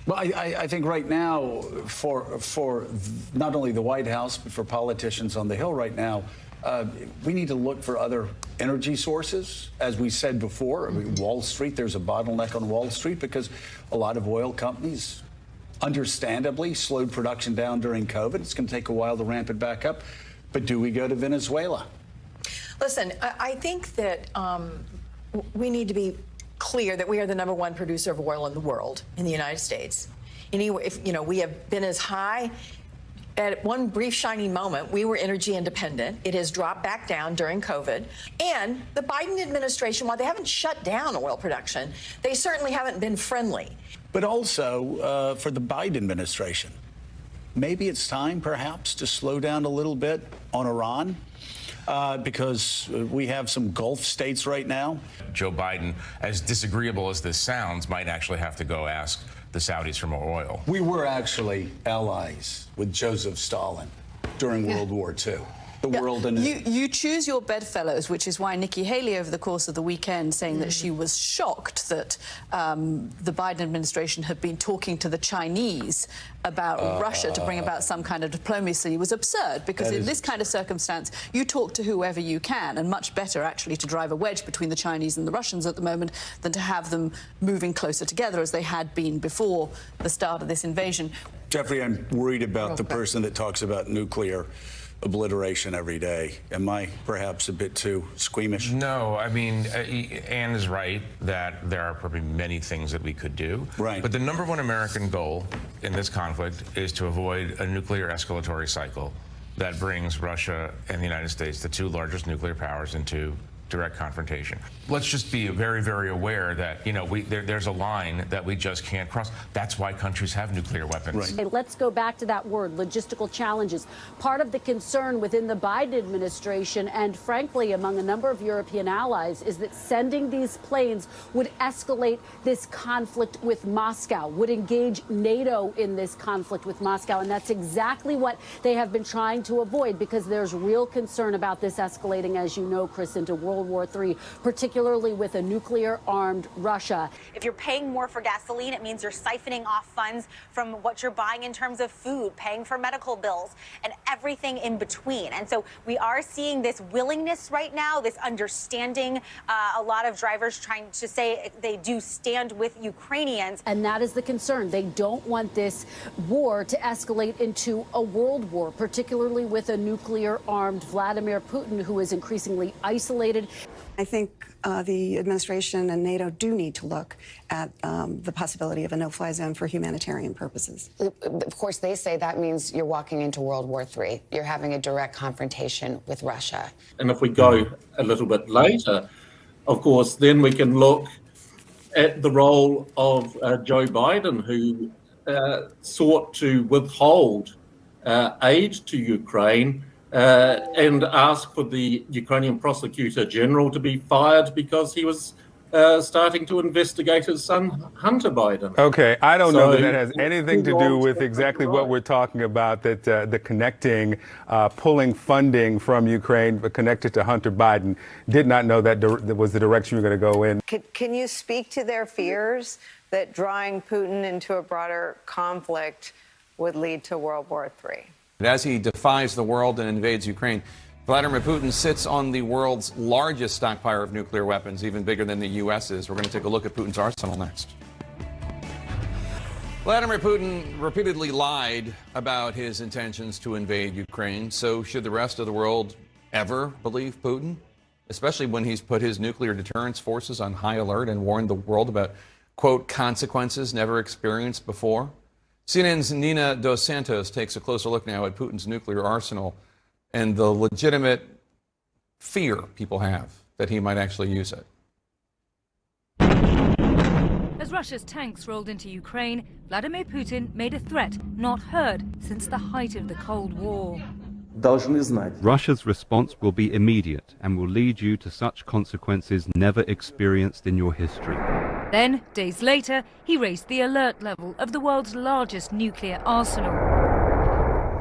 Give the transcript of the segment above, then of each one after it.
Well, I think right now, for not only the White House, but for politicians on the Hill right now, we need to look for other energy sources. As we said before, I mean, Wall Street, there's a bottleneck on Wall Street because a lot of oil companies, understandably, slowed production down during COVID. It's going to take a while to ramp it back up. But do we go to Venezuela? Listen, I think that we need to be clear that we are the #1 producer of oil in the world, in the United States. Anyway, we have been as high. At one brief shining moment, we were energy independent. It has dropped back down during COVID. And the Biden administration, while they haven't shut down oil production, they certainly haven't been friendly. But also for the Biden administration, maybe it's time, perhaps, to slow down a little bit on Iran. Because we have some Gulf states right now. Joe Biden, as disagreeable as this sounds, might actually have to go ask the Saudis for more oil. We were actually allies with Joseph Stalin during World War II. The world anew. You choose your bedfellows, which is why Nikki Haley, over the course of the weekend, saying that she was shocked that the Biden administration had been talking to the Chinese about Russia to bring about some kind of diplomacy was absurd, because in this kind of circumstance, you talk to whoever you can, and much better, actually, to drive a wedge between the Chinese and the Russians at the moment than to have them moving closer together as they had been before the start of this invasion. Jeffrey, I'm worried about the person that talks about nuclear obliteration every day. Am I perhaps a bit too squeamish? No, I mean, Ann is right that there are probably many things that we could do. Right. But the #1 American goal in this conflict is to avoid a nuclear escalatory cycle that brings Russia and the United States, the two largest nuclear powers, into direct confrontation. Let's just be very, very aware that, there's a line that we just can't cross. That's why countries have nuclear weapons. Right. Okay, let's go back to that word, logistical challenges. Part of the concern within the Biden administration and, frankly, among a number of European allies is that sending these planes would escalate this conflict with Moscow, would engage NATO in this conflict with Moscow. And that's exactly what they have been trying to avoid, because there's real concern about this escalating, as you know, Chris, into World War III, particularly with a nuclear-armed Russia. If you're paying more for gasoline, it means you're siphoning off funds from what you're buying in terms of food, paying for medical bills, and everything in between. And so we are seeing this willingness right now, this understanding, a lot of drivers trying to say they do stand with Ukrainians. And that is the concern. They don't want this war to escalate into a world war, particularly with a nuclear-armed Vladimir Putin, who is increasingly isolated. I think the administration and NATO do need to look at the possibility of a no-fly zone for humanitarian purposes. Of course, they say that means you're walking into World War III. You're having a direct confrontation with Russia. And if we go a little bit later, of course, then we can look at the role of Joe Biden, who sought to withhold aid to Ukraine and ask for the Ukrainian prosecutor general to be fired because he was starting to investigate his son, Hunter Biden. Okay, I don't know that that has anything to do with exactly what we're talking about, that the connecting, pulling funding from Ukraine, but connected to Hunter Biden. Did not know that was the direction you're going to go in. Can you speak to their fears that drawing Putin into a broader conflict would lead to World War III? As he defies the world and invades Ukraine, Vladimir Putin sits on the world's largest stockpile of nuclear weapons, even bigger than the U.S. is. We're going to take a look at Putin's arsenal next. Vladimir Putin repeatedly lied about his intentions to invade Ukraine. So should the rest of the world ever believe Putin? Especially when he's put his nuclear deterrence forces on high alert and warned the world about, quote, consequences never experienced before? CNN's Nina Dos Santos takes a closer look now at Putin's nuclear arsenal and the legitimate fear people have that he might actually use it. As Russia's tanks rolled into Ukraine, Vladimir Putin made a threat not heard since the height of the Cold War. Russia's response will be immediate and will lead you to such consequences never experienced in your history. Then, days later, he raised the alert level of the world's largest nuclear arsenal.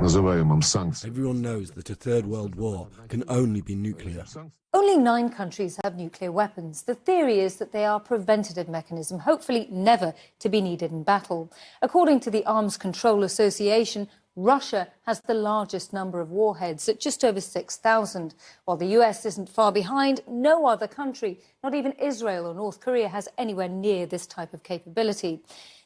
называемым санкциям. Everyone knows that a third world war can only be nuclear. Only 9 countries have nuclear weapons. The theory is that they are a preventative mechanism, hopefully never to be needed in battle. According to the Arms Control Association, Russia has the largest number of warheads at just over 6,000. While the US isn't far behind, no other country, not even Israel or North Korea, has anywhere near this type of capability.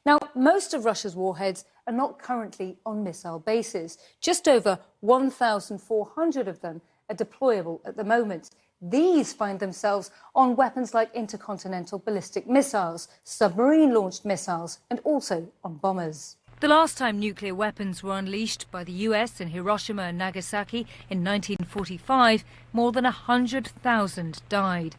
Now, most of Russia's warheads are not currently on missile bases. Just over 1,400 of them are deployable at the moment. These find themselves on weapons like intercontinental ballistic missiles, submarine-launched missiles, and also on bombers. The last time nuclear weapons were unleashed by the US in Hiroshima and Nagasaki in 1945, more than 100,000 died.